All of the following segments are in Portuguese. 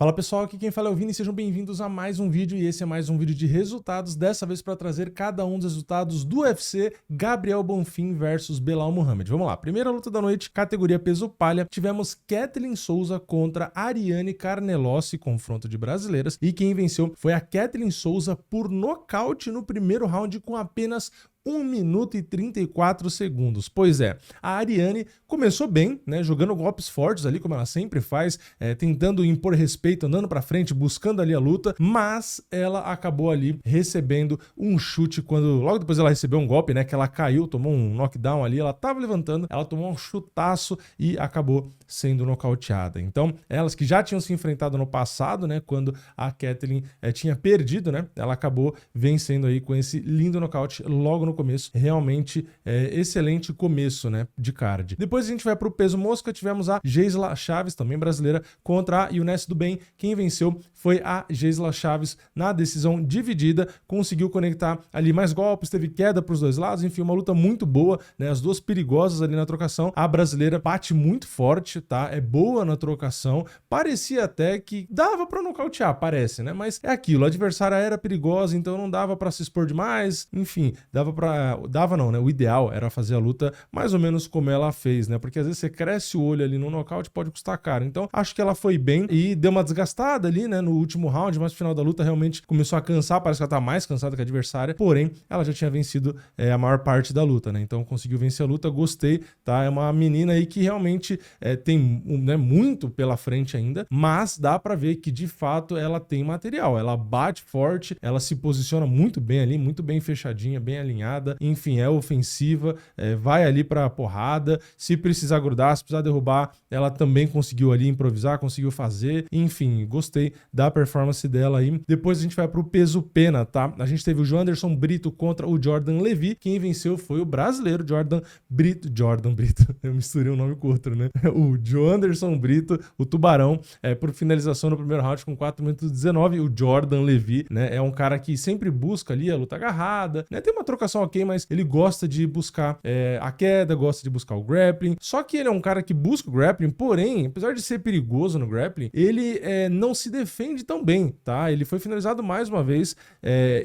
Fala pessoal, aqui quem fala é o Vini, sejam bem-vindos a mais um vídeo e esse é mais um vídeo de resultados, dessa vez para trazer cada um dos resultados do UFC Gabriel Bonfim versus Belal Muhammad. Vamos lá, primeira luta da noite, categoria peso palha, tivemos Kathleen Souza contra Ariane Carnelossi, confronto de brasileiras, e quem venceu foi a Kathleen Souza por nocaute no primeiro round com apenas 1 minuto e 34 segundos. Pois é, a Ariane começou bem, né, jogando golpes fortes ali, como ela sempre faz, tentando impor respeito, andando pra frente, buscando ali a luta, mas ela acabou ali recebendo um chute quando, logo depois ela recebeu um golpe, né, que ela caiu, tomou um knockdown ali, ela tava levantando, ela tomou um chutaço e acabou sendo nocauteada. Então, elas que já tinham se enfrentado no passado, né, quando a Kathleen tinha perdido, né, ela acabou vencendo aí com esse lindo nocaute logo no começo. Realmente excelente começo, né, de card. Depois a gente vai pro peso mosca, tivemos a Geisla Chaves, também brasileira, contra a Younes do Bem. Quem venceu foi a Geisla Chaves na decisão dividida, conseguiu conectar ali mais golpes, teve queda pros dois lados, enfim, uma luta muito boa, né, as duas perigosas ali na trocação. A brasileira bate muito forte, tá, é boa na trocação, parecia até que dava pra nocautear, parece, né, mas é aquilo, a adversária era perigosa, então não dava pra se expor demais, enfim, dava não, né? O ideal era fazer a luta mais ou menos como ela fez, né? Porque às vezes você cresce o olho ali no nocaute, pode custar caro. Então, acho que ela foi bem e deu uma desgastada ali, né? No último round, mas no final da luta realmente começou a cansar, parece que ela tá mais cansada que a adversária, porém, ela já tinha vencido a maior parte da luta, né? Então, conseguiu vencer a luta, gostei, tá? É uma menina aí que realmente tem né, muito pela frente ainda, mas dá pra ver que, de fato, ela tem material. Ela bate forte, ela se posiciona muito bem ali, muito bem fechadinha, bem alinhada, enfim, é ofensiva, vai ali pra porrada, se precisar grudar, se precisar derrubar, ela também conseguiu ali improvisar, conseguiu fazer, enfim, gostei da performance dela aí. Depois a gente vai pro peso pena, tá? A gente teve o Joanderson Brito contra o Jordan Levy, quem venceu foi o brasileiro Jordan Brito, eu misturei um nome com o outro, né? O Joanderson Brito, o Tubarão, por finalização no primeiro round com 4 minutos e 19, o Jordan Levy, né, é um cara que sempre busca ali a luta agarrada, né, tem uma trocação ok, mas ele gosta de buscar a queda, gosta de buscar o grappling, só que ele é um cara que busca o grappling, porém, apesar de ser perigoso no grappling, ele não se defende tão bem, tá? Ele foi finalizado mais uma vez,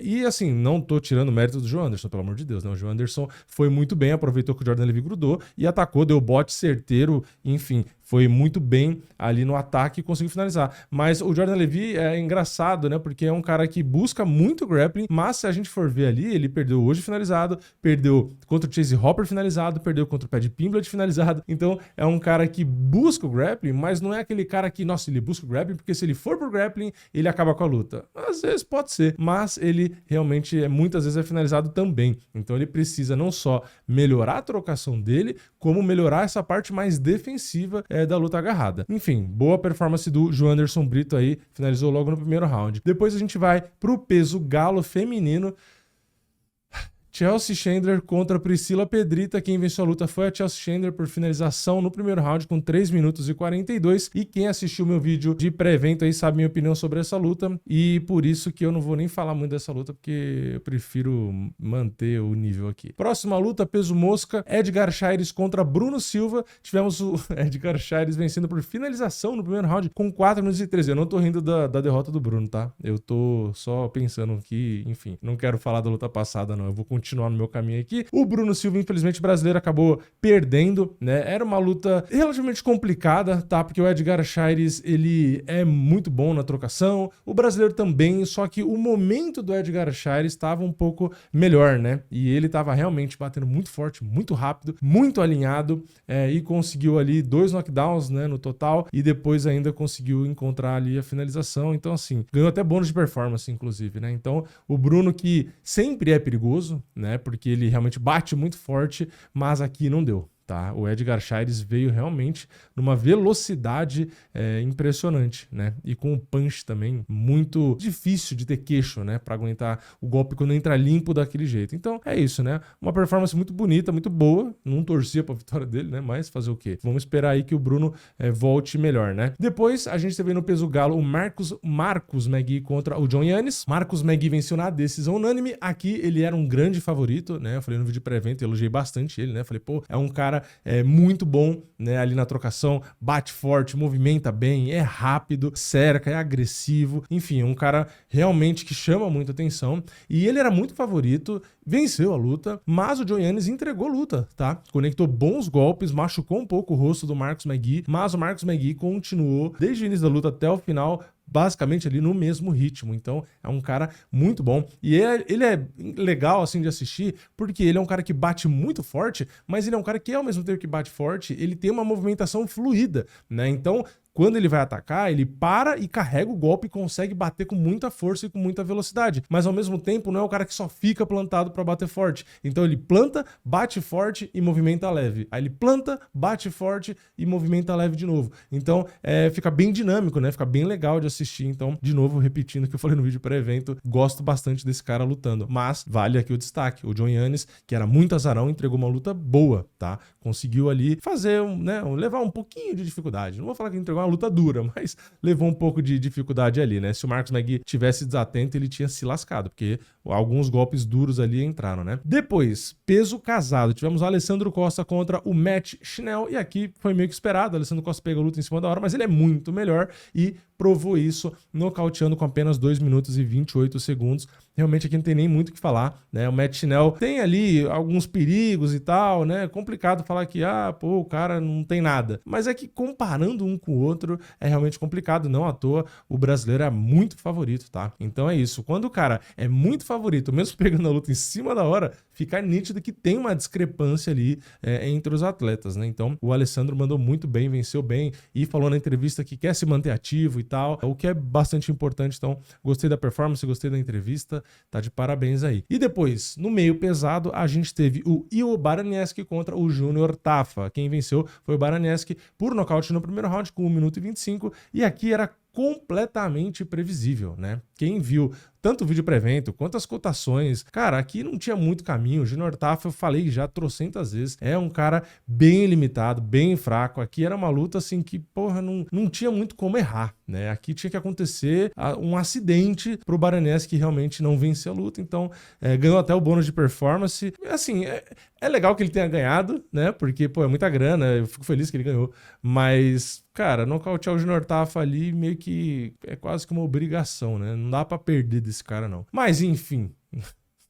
e assim, não tô tirando o mérito do Joe Anderson, pelo amor de Deus, né? O Joe Anderson foi muito bem, aproveitou que o Jordan Levy grudou e atacou, deu bote certeiro, enfim, foi muito bem ali no ataque e conseguiu finalizar. Mas o Jordan Levy é engraçado, né? Porque é um cara que busca muito grappling, mas se a gente for ver ali, ele perdeu hoje finalizado, perdeu contra o Chase Hopper finalizado, perdeu contra o Paddy Pimblett finalizado. Então é um cara que busca o grappling, mas não é aquele cara que, nossa, ele busca o grappling, porque se ele for pro grappling, ele acaba com a luta. Às vezes pode ser, mas ele realmente muitas vezes é finalizado também. Então ele precisa não só melhorar a trocação dele, como melhorar essa parte mais defensiva da luta agarrada. Enfim, boa performance do Joanderson Brito aí, finalizou logo no primeiro round. Depois a gente vai pro peso galo feminino. Chelsea Chandler contra Priscila Pedrita. Quem venceu a luta foi a Chelsea Chandler por finalização no primeiro round com 3 minutos e 42. E quem assistiu meu vídeo de pré-evento aí sabe minha opinião sobre essa luta. E por isso que eu não vou nem falar muito dessa luta, porque eu prefiro manter o nível aqui. Próxima luta, peso mosca, Edgar Chaires contra Bruno Silva. Tivemos o Edgar Chaires vencendo por finalização no primeiro round com 4 minutos e 13. Eu não tô rindo da derrota do Bruno, tá? Eu tô só pensando que, enfim, não quero falar da luta passada, não. Eu vou continuar no meu caminho aqui. O Bruno Silva, infelizmente, brasileiro, acabou perdendo, né? Era uma luta relativamente complicada, tá? Porque o Edgar Chaires, ele é muito bom na trocação, o brasileiro também, só que o momento do Edgar Chaires estava um pouco melhor, né? E ele estava realmente batendo muito forte, muito rápido, muito alinhado, e conseguiu ali 2 knockdowns, né, no total, e depois ainda conseguiu encontrar ali a finalização. Então, assim, ganhou até bônus de performance, inclusive, né? Então, o Bruno, que sempre é perigoso, né? Porque ele realmente bate muito forte, mas aqui não deu. Tá? O Edgar Chaires veio realmente numa velocidade impressionante, né? E com um punch também muito difícil de ter queixo, né? Para aguentar o golpe quando entra limpo daquele jeito. Então é isso, né? Uma performance muito bonita, muito boa. Não torcia para a vitória dele, né? Mas fazer o quê? Vamos esperar aí que o Bruno volte melhor, né? Depois a gente teve no peso galo o Marcos Magui contra o John Yanis. Marcos Magui venceu na decisão unânime. Aqui ele era um grande favorito, né? Eu falei no vídeo pré-evento, elogiei bastante ele, né? Falei, pô, é um cara cara muito bom, né, ali na trocação, bate forte, movimenta bem, é rápido, cerca, é agressivo, enfim, um cara realmente que chama muita atenção. E ele era muito favorito, venceu a luta, mas o John Yannis entregou a luta, tá? Conectou bons golpes, machucou um pouco o rosto do Marcus McGhee, mas o Marcus McGhee continuou desde o início da luta até o final, basicamente ali no mesmo ritmo. Então é um cara muito bom e ele é legal assim de assistir porque ele é um cara que bate muito forte, mas ele é um cara que ao mesmo tempo que bate forte, ele tem uma movimentação fluida, né? Então quando ele vai atacar, ele para e carrega o golpe e consegue bater com muita força e com muita velocidade. Mas ao mesmo tempo não é o cara que só fica plantado para bater forte. Então ele planta, bate forte e movimenta leve. Aí ele planta, bate forte e movimenta leve de novo. Então fica bem dinâmico, né? Fica bem legal de assistir. Então, de novo, repetindo o que eu falei no vídeo pré-evento, gosto bastante desse cara lutando. Mas vale aqui o destaque. O John Yannis, que era muito azarão, entregou uma luta boa, tá? Conseguiu ali fazer, levar um pouquinho de dificuldade. Não vou falar que entregou uma luta dura, mas levou um pouco de dificuldade ali, né? Se o Marcus McGhee tivesse desatento, ele tinha se lascado, porque alguns golpes duros ali entraram, né? Depois, peso casado. Tivemos o Alessandro Costa contra o Matt Schnell, e aqui foi meio que esperado. O Alessandro Costa pegou a luta em cima da hora, mas ele é muito melhor e provou isso nocauteando com apenas 2 minutos e 28 segundos. Realmente aqui não tem nem muito o que falar, né? O Matt Schnell tem ali alguns perigos e tal, né? Complicado falar que, o cara não tem nada. Mas é que comparando um com o outro é realmente complicado. Não à toa, o brasileiro é muito favorito, tá? Então é isso. Quando o cara é muito favorito, mesmo pegando a luta em cima da hora, fica nítido que tem uma discrepância ali entre os atletas, né? Então o Alessandro mandou muito bem, venceu bem e falou na entrevista que quer se manter ativo e tal, o que é bastante importante. Então gostei da performance, gostei da entrevista, tá de parabéns aí. E depois, no meio pesado, a gente teve o Io Baranieski contra o Júnior Tafa. Quem venceu foi o Baranieski por nocaute no primeiro round com 1 minuto e 25, e aqui era completamente previsível, né? Quem viu tanto o vídeo pré-evento quanto as cotações, cara, aqui não tinha muito caminho. O Júnior Tafa, eu falei já trocentas vezes, é um cara bem limitado, bem fraco. Aqui era uma luta assim que, porra, não tinha muito como errar, né? Aqui tinha que acontecer um acidente pro Baranieski realmente não vencer a luta. Então, ganhou até o bônus de performance. Assim, é legal que ele tenha ganhado, né? Porque, pô, é muita grana, eu fico feliz que ele ganhou. Mas, cara, nocautear o Júnior Tafa ali meio que é quase que uma obrigação, né? Não dá pra perder desse cara, não. Mas, enfim...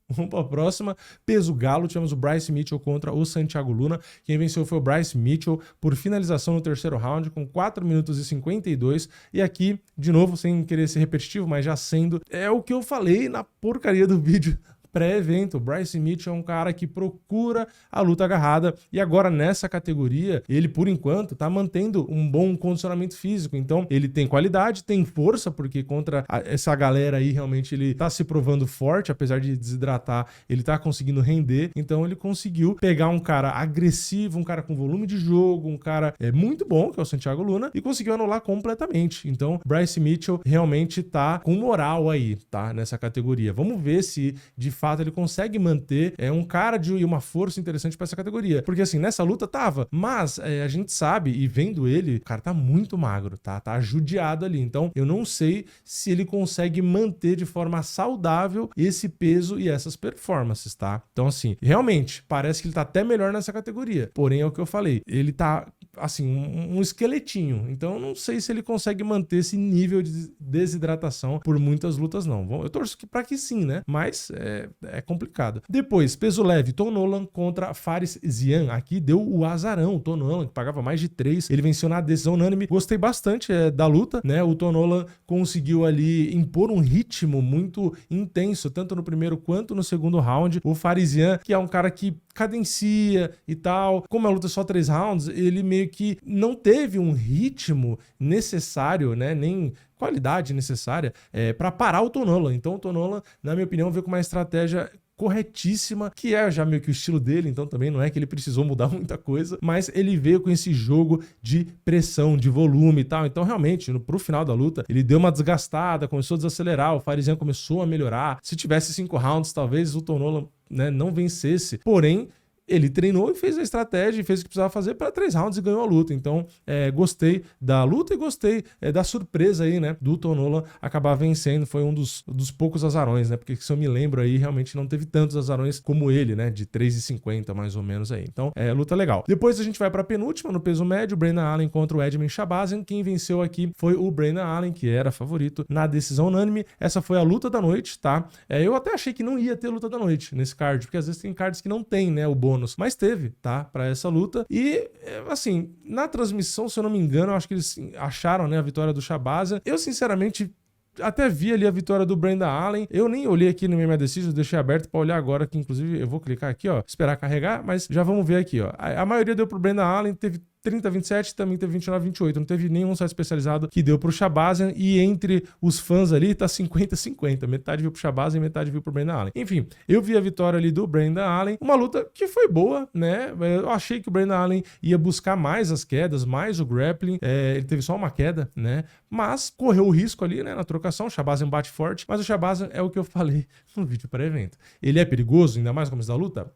Vamos para a próxima. Peso galo, tivemos o Bryce Mitchell contra o Santiago Luna. Quem venceu foi o Bryce Mitchell por finalização no terceiro round com 4 minutos e 52. E aqui, de novo, sem querer ser repetitivo, mas já sendo, é o que eu falei na porcaria do vídeo pré-evento. O Bryce Mitchell é um cara que procura a luta agarrada e agora nessa categoria ele por enquanto tá mantendo um bom condicionamento físico, então ele tem qualidade, tem força, porque contra essa galera aí realmente ele tá se provando forte, apesar de desidratar, ele tá conseguindo render, então ele conseguiu pegar um cara agressivo, um cara com volume de jogo, um cara muito bom, que é o Santiago Luna, e conseguiu anular completamente. Então Bryce Mitchell realmente tá com moral aí, tá, nessa categoria. Vamos ver se de fato ele consegue manter um cara de uma força interessante para essa categoria. Porque assim, nessa luta tava, mas a gente sabe, e vendo ele, o cara tá muito magro, tá judiado ali. Então eu não sei se ele consegue manter de forma saudável esse peso e essas performances, tá? Então assim, realmente, parece que ele tá até melhor nessa categoria. Porém, é o que eu falei, ele tá assim, um esqueletinho. Então eu não sei se ele consegue manter esse nível de desidratação por muitas lutas, não. Eu torço pra que sim, né? Mas é complicado. Depois, peso leve, Tom Nolan contra Fares Zian. Aqui deu o azarão. O Tom Nolan, que pagava mais de 3, ele venceu na decisão unânime. Gostei bastante da luta, né? O Tom Nolan conseguiu ali impor um ritmo muito intenso, tanto no primeiro quanto no segundo round. O Fares Zian, que é um cara que cadencia e tal. Como a luta é só 3 rounds, ele meio que não teve um ritmo necessário, né? Nem qualidade necessária para parar o Tom Nolan. Então o Tom Nolan, na minha opinião, veio com uma estratégia corretíssima, que é já meio que o estilo dele, então também não é que ele precisou mudar muita coisa, mas ele veio com esse jogo de pressão, de volume e tal. Então realmente, pro final da luta, ele deu uma desgastada, começou a desacelerar, o Fares Zian começou a melhorar. Se tivesse 5 rounds, talvez o Tom Nolan, né, não vencesse, porém ele treinou e fez a estratégia e fez o que precisava fazer para 3 rounds e ganhou a luta. Então, gostei da luta e gostei da surpresa aí, né, do Tom Nolan acabar vencendo. Foi um dos poucos azarões, né, porque se eu me lembro aí, realmente não teve tantos azarões como ele, né, de 3,50 mais ou menos aí. Então, luta legal. Depois a gente vai para a penúltima, no peso médio, o Brandon Allen contra o Edmen Shahbazyan. Quem venceu aqui foi o Brandon Allen, que era favorito na decisão unânime. Essa foi a luta da noite, tá? Eu até achei que não ia ter luta da noite nesse card, porque às vezes tem cards que não tem, né, o bônus, mas teve, tá, para essa luta. E, assim, na transmissão, se eu não me engano, eu acho que eles acharam, né, a vitória do Shahbazyan. Eu, sinceramente, até vi ali a vitória do Brandon Allen. Eu nem olhei aqui no MMA Decisions, deixei aberto para olhar agora, que inclusive eu vou clicar aqui, ó, esperar carregar, mas já vamos ver aqui, ó. A maioria deu pro Brandon Allen, teve 30-27, também teve 29-28. Não teve nenhum site especializado que deu pro Shahbazyan, e entre os fãs ali tá 50-50. Metade viu pro Shahbazyan e metade viu pro Brandon Allen. Enfim, eu vi a vitória ali do Brandon Allen. Uma luta que foi boa, né? Eu achei que o Brandon Allen ia buscar mais as quedas, mais o grappling. Ele teve só uma queda, né? Mas correu o risco ali, né, na trocação. O Shahbazyan bate forte, mas o Shahbazyan é o que eu falei no vídeo pré-evento. Ele é perigoso, ainda mais no começo da luta?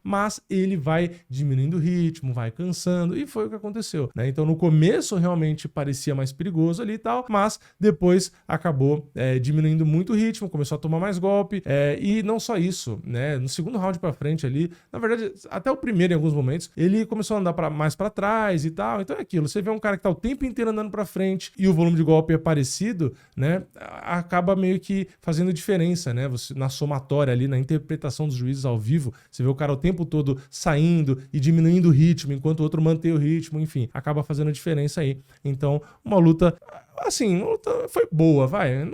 Mas ele vai diminuindo o ritmo, vai cansando, e foi o que aconteceu, né? Então no começo realmente parecia mais perigoso ali e tal, mas depois acabou diminuindo muito o ritmo, começou a tomar mais golpe, e não só isso, né? No segundo round pra frente ali, na verdade, até o primeiro em alguns momentos, ele começou a andar mais pra trás e tal. Então é aquilo, você vê um cara que tá o tempo inteiro andando pra frente e o volume de golpe é parecido, né? Acaba meio que fazendo diferença, né? Você, na somatória ali, na interpretação dos juízes ao vivo, você vê o cara o tempo todo saindo e diminuindo o ritmo, enquanto o outro mantém o ritmo, enfim, acaba fazendo diferença aí. Então, uma luta, assim, uma luta foi boa, vai.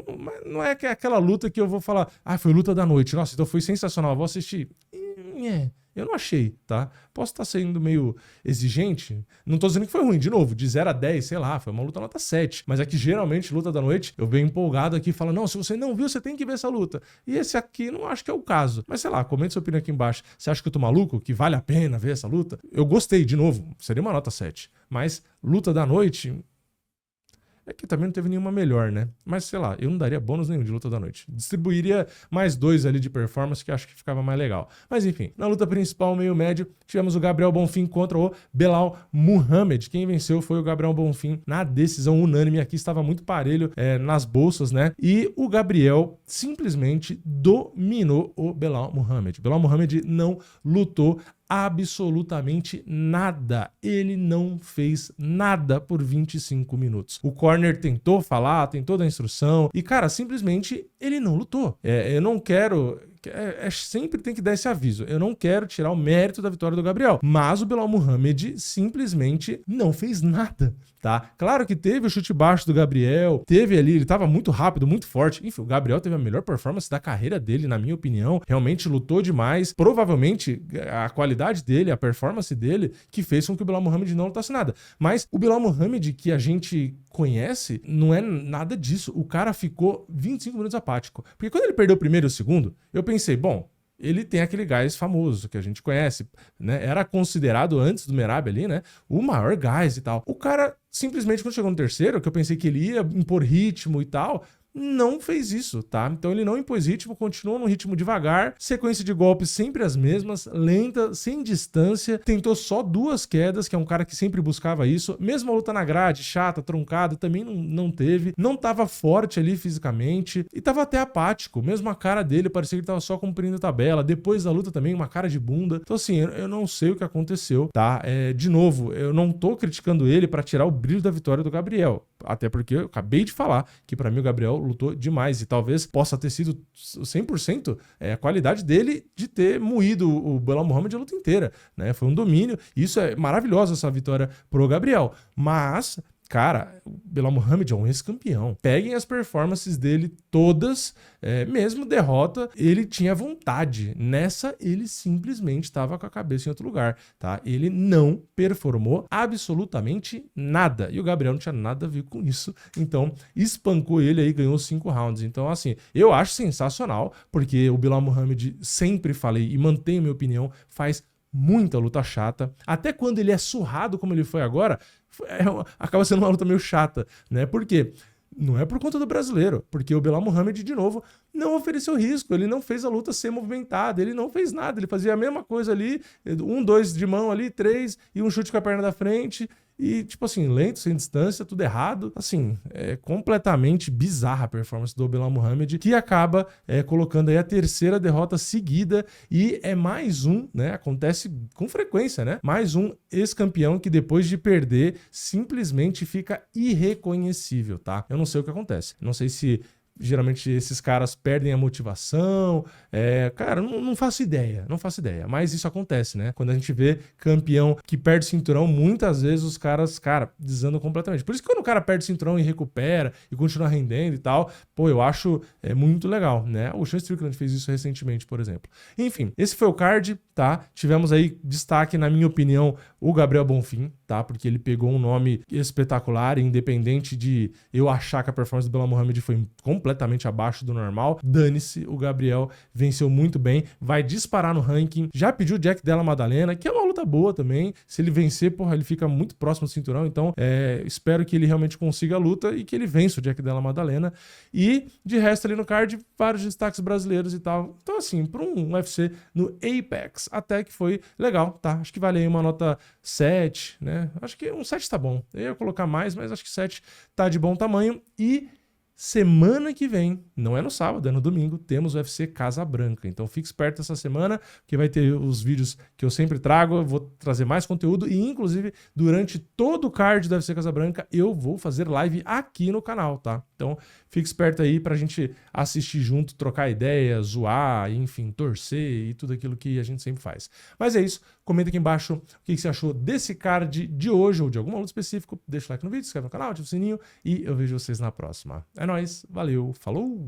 Não é aquela luta que eu vou falar, foi luta da noite, nossa, então foi sensacional, vou assistir. Eu não achei, tá? Posso estar sendo meio exigente. Não tô dizendo que foi ruim. De novo, de 0 a 10, sei lá, foi uma luta nota 7. Mas é que geralmente, luta da noite, eu venho empolgado aqui e falo, não, se você não viu, você tem que ver essa luta. E esse aqui não acho que é o caso. Mas sei lá, comente sua opinião aqui embaixo. Você acha que eu tô maluco? Que vale a pena ver essa luta? Eu gostei, de novo, seria uma nota 7. Mas luta da noite... É que também não teve nenhuma melhor, né? Mas, sei lá, eu não daria bônus nenhum de luta da noite. Distribuiria mais 2 ali de performance, que acho que ficava mais legal. Mas, enfim, na luta principal, meio médio, tivemos o Gabriel Bonfim contra o Belal Muhammad. Quem venceu foi o Gabriel Bonfim na decisão unânime. Aqui estava muito parelho nas bolsas, né? E o Gabriel simplesmente dominou o Belal Muhammad. Belal Muhammad não lutou absolutamente nada. Ele não fez nada por 25 minutos. O corner tentou falar, tentou dar instrução e, cara, simplesmente ele não lutou. Eu não quero... sempre tem que dar esse aviso. Eu não quero tirar o mérito da vitória do Gabriel, mas o Belal Muhammad simplesmente não fez nada, tá? Claro que teve o chute baixo do Gabriel, teve ali, ele tava muito rápido, muito forte. Enfim, o Gabriel teve a melhor performance da carreira dele, na minha opinião. Realmente lutou demais. Provavelmente a qualidade dele, a performance dele, que fez com que o Belal Muhammad não lutasse nada. Mas o Belal Muhammad que a gente conhece, não é nada disso. O cara ficou 25 minutos apático. Porque quando ele perdeu o primeiro e o segundo, eu pensei, bom, ele tem aquele gás famoso que a gente conhece, né? Era considerado antes do Merab ali, né? O maior gás e tal. O cara, simplesmente, quando chegou no terceiro, que eu pensei que ele ia impor ritmo e tal, não fez isso, tá? Então ele não impôs ritmo, continuou no ritmo devagar, sequência de golpes sempre as mesmas, lenta, sem distância, tentou só 2 quedas, que é um cara que sempre buscava isso, mesmo a luta na grade, chata, truncada, também não teve, não tava forte ali fisicamente, e tava até apático, mesmo a cara dele parecia que ele tava só cumprindo tabela, depois da luta também uma cara de bunda, então assim, eu não sei o que aconteceu, tá? De novo, eu não tô criticando ele pra tirar o brilho da vitória do Gabriel, até porque eu acabei de falar que pra mim o Gabriel lutou demais e talvez possa ter sido 100% a qualidade dele de ter moído o Belal Muhammad a luta inteira, né? Foi um domínio, e isso é maravilhoso, essa vitória pro Gabriel, mas... Cara, o Belal Muhammad é um ex-campeão. Peguem as performances dele todas, mesmo derrota, ele tinha vontade. Nessa, ele simplesmente estava com a cabeça em outro lugar, tá? Ele não performou absolutamente nada. E o Gabriel não tinha nada a ver com isso. Então, espancou ele aí, ganhou 5 rounds. Então, assim, eu acho sensacional, porque o Belal Muhammad, sempre falei e mantenho minha opinião, faz muita luta chata. Até quando ele é surrado como ele foi agora, acaba sendo uma luta meio chata, né? Por quê? Não é por conta do brasileiro, porque o Belal Muhammad, de novo, não ofereceu risco, ele não fez a luta ser movimentada, ele não fez nada, ele fazia a mesma coisa ali, 1, 2 de mão ali, 3, e um chute com a perna da frente, e tipo assim, lento, sem distância, tudo errado. Assim, é completamente bizarra a performance do Belal Muhammad, que acaba colocando aí a terceira derrota seguida, e é mais um, né, acontece com frequência, né, mais um ex-campeão que depois de perder, simplesmente fica irreconhecível, tá? Eu não sei o que acontece, não sei se geralmente esses caras perdem a motivação. Cara, não faço ideia, não faço ideia. Mas isso acontece, né? Quando a gente vê campeão que perde cinturão, muitas vezes os caras, cara, desandam completamente. Por isso que quando o cara perde cinturão e recupera e continua rendendo e tal, pô, eu acho muito legal, né? O Sean Strickland fez isso recentemente, por exemplo. Enfim, esse foi o card, tá? Tivemos aí destaque, na minha opinião, o Gabriel Bonfim, tá? Porque ele pegou um nome espetacular, independente de eu achar que a performance do Belal Muhammad foi completamente abaixo do normal. Dane-se, o Gabriel venceu muito bem, vai disparar no ranking, já pediu o Jack Della Maddalena, que é uma luta boa também. Se ele vencer, porra, ele fica muito próximo do cinturão, então espero que ele realmente consiga a luta e que ele vença o Jack Della Maddalena. E de resto ali no card, vários destaques brasileiros e tal. Então assim, para um UFC no Apex, até que foi legal, tá? Acho que vale aí uma nota 7, né? Acho que um 7 tá bom. Eu ia colocar mais, mas acho que 7 tá de bom tamanho. E semana que vem, não é no sábado, é no domingo, temos o UFC Casa Branca. Então fique esperto essa semana, que vai ter os vídeos que eu sempre trago, eu vou trazer mais conteúdo e inclusive durante todo o card do UFC Casa Branca eu vou fazer live aqui no canal, tá? Então fique esperto aí pra gente assistir junto, trocar ideias, zoar, enfim, torcer e tudo aquilo que a gente sempre faz. Mas é isso, comenta aqui embaixo o que você achou desse card de hoje ou de alguma luta específica, deixa o like no vídeo, se inscreve no canal, ativa o sininho e eu vejo vocês na próxima. É nóis, valeu, falou!